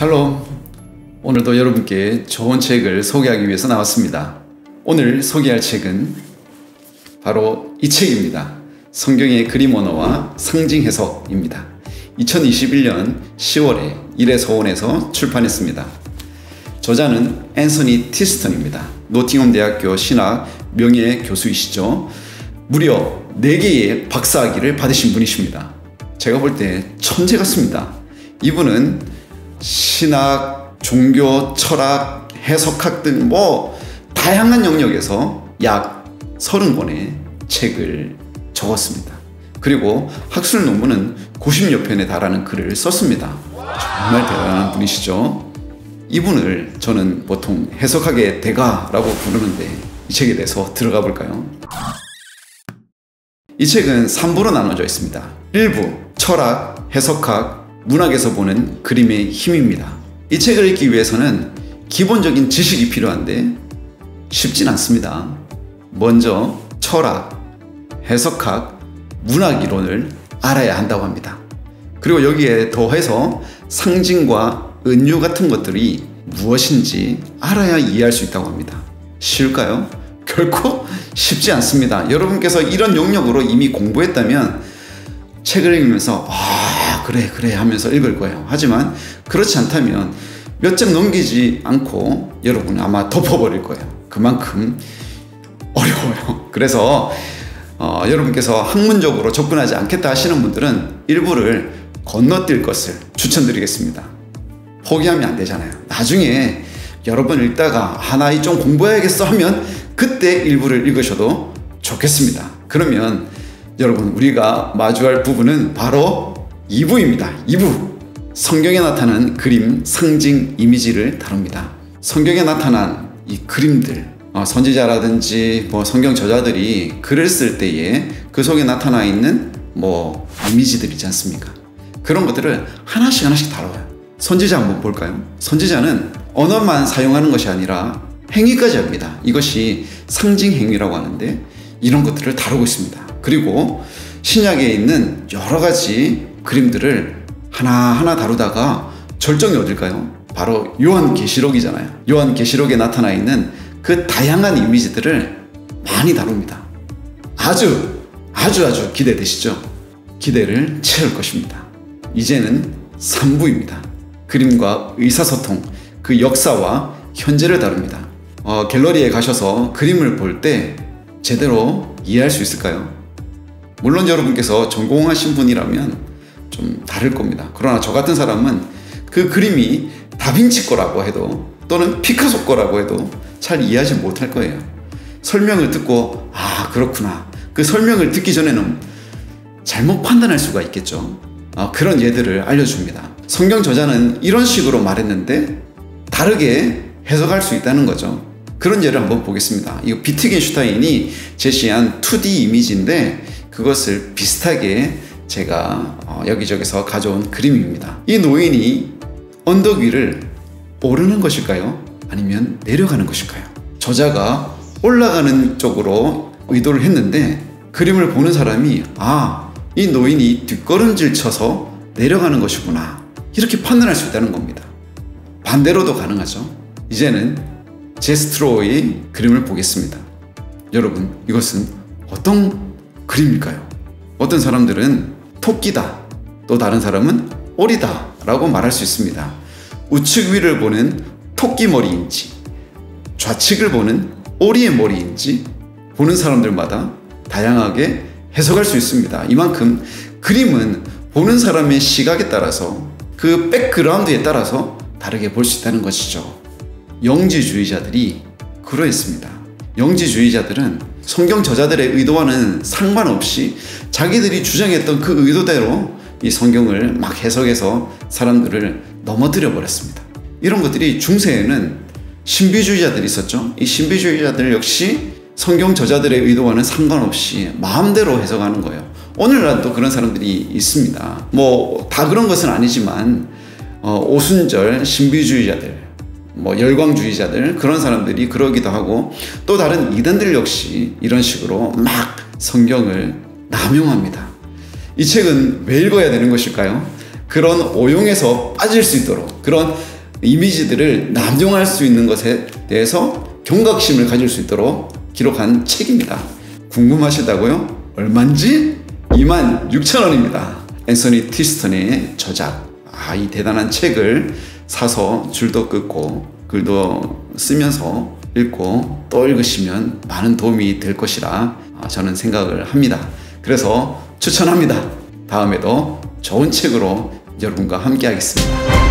샬롬. 오늘도 여러분께 좋은 책을 소개하기 위해서 나왔습니다. 오늘 소개할 책은 바로 이 책입니다. 성경의 그림 언어와 상징 해석입니다. 2021년 10월에 일회서원에서 출판했습니다. 저자는 앤서니 티스턴입니다. 노팅엄 대학교 신학 명예 교수이시죠. 무려 4개의 박사학위를 받으신 분이십니다. 제가 볼 때 천재 같습니다. 이분은 신학, 종교, 철학, 해석학 등 다양한 영역에서 약 30권의 책을 적었습니다. 그리고 학술 논문은 90여 편에 달하는 글을 썼습니다. 정말 대단한 분이시죠. 이분을 저는 보통 해석학의 대가라고 부르는데 이 책에 대해서 들어가 볼까요? 이 책은 3부로 나눠져 있습니다. 1부, 철학, 해석학, 문학에서 보는 그림의 힘입니다. 이 책을 읽기 위해서는 기본적인 지식이 필요한데 쉽진 않습니다. 먼저 철학, 해석학, 문학 이론을 알아야 한다고 합니다. 그리고 여기에 더해서 상징과 은유 같은 것들이 무엇인지 알아야 이해할 수 있다고 합니다. 쉬울까요? 결코 쉽지 않습니다. 여러분께서 이런 영역으로 이미 공부했다면 책을 읽으면서 그래 하면서 읽을 거예요. 하지만 그렇지 않다면 몇 장 넘기지 않고 여러분은 아마 덮어버릴 거예요. 그만큼 어려워요. 그래서 여러분께서 학문적으로 접근하지 않겠다 하시는 분들은 일부를 건너뛸 것을 추천드리겠습니다. 포기하면 안 되잖아요. 나중에 여러 번 읽다가 나이 좀 공부해야겠어 하면 그때 일부를 읽으셔도 좋겠습니다. 그러면 여러분, 우리가 마주할 부분은 바로 2부입니다. 2부. 성경에 나타난 그림, 상징, 이미지를 다룹니다. 성경에 나타난 이 그림들, 선지자라든지 성경 저자들이 글을 쓸 때에 그 속에 나타나 있는 이미지들 있지 않습니까? 그런 것들을 하나씩 다뤄요. 선지자 한번 볼까요? 선지자는 언어만 사용하는 것이 아니라 행위까지 합니다. 이것이 상징 행위라고 하는데 이런 것들을 다루고 있습니다. 그리고 신약에 있는 여러 가지 그림들을 하나하나 다루다가 절정이 어딜까요? 바로 요한계시록이잖아요. 요한계시록에 나타나 있는 그 다양한 이미지들을 많이 다룹니다. 아주 기대되시죠? 기대를 채울 것입니다. 이제는 3부입니다. 그림과 의사소통, 그 역사와 현재를 다룹니다. 갤러리에 가셔서 그림을 볼 때 제대로 이해할 수 있을까요? 물론 여러분께서 전공하신 분이라면 좀 다를 겁니다. 그러나 저 같은 사람은 그 그림이 다빈치 거라고 해도 또는 피카소 거라고 해도 잘 이해하지 못할 거예요. 설명을 듣고 그렇구나. 그 설명을 듣기 전에는 잘못 판단할 수가 있겠죠. 그런 예들을 알려줍니다. 성경 저자는 이런 식으로 말했는데 다르게 해석할 수 있다는 거죠. 그런 예를 한번 보겠습니다. 이거 비트겐슈타인이 제시한 2D 이미지인데 그것을 비슷하게 제가 여기저기서 가져온 그림입니다. 이 노인이 언덕 위를 오르는 것일까요? 아니면 내려가는 것일까요? 저자가 올라가는 쪽으로 의도를 했는데 그림을 보는 사람이 이 노인이 뒷걸음질 쳐서 내려가는 것이구나, 이렇게 판단할 수 있다는 겁니다. 반대로도 가능하죠. 이제는 제스트로의 그림을 보겠습니다. 여러분, 이것은 어떤 그림일까요? 어떤 사람들은 토끼다, 또 다른 사람은 오리다 라고 말할 수 있습니다. 우측 위를 보는 토끼 머리인지 좌측을 보는 오리의 머리인지 보는 사람들마다 다양하게 해석할 수 있습니다. 이만큼 그림은 보는 사람의 시각에 따라서 그 백그라운드에 따라서 다르게 볼 수 있다는 것이죠. 영지주의자들이 그러했습니다. 영지주의자들은 성경 저자들의 의도와는 상관없이 자기들이 주장했던 그 의도대로 이 성경을 막 해석해서 사람들을 넘어뜨려 버렸습니다. 이런 것들이 중세에는 신비주의자들이 있었죠. 이 신비주의자들 역시 성경 저자들의 의도와는 상관없이 마음대로 해석하는 거예요. 오늘날도 그런 사람들이 있습니다. 다 그런 것은 아니지만 오순절 신비주의자들, 열광주의자들, 그런 사람들이 그러기도 하고, 또 다른 이단들 역시 이런 식으로 막 성경을 남용합니다. 이 책은 왜 읽어야 되는 것일까요? 그런 오용에서 빠질 수 있도록, 그런 이미지들을 남용할 수 있는 것에 대해서 경각심을 가질 수 있도록 기록한 책입니다. 궁금하시다고요? 얼마인지? 26,000원입니다. 앤서니 티스턴의 저작. 이 대단한 책을 사서 줄도 긋고 글도 쓰면서 읽고 또 읽으시면 많은 도움이 될 것이라 저는 생각을 합니다. 그래서 추천합니다. 다음에도 좋은 책으로 여러분과 함께 하겠습니다.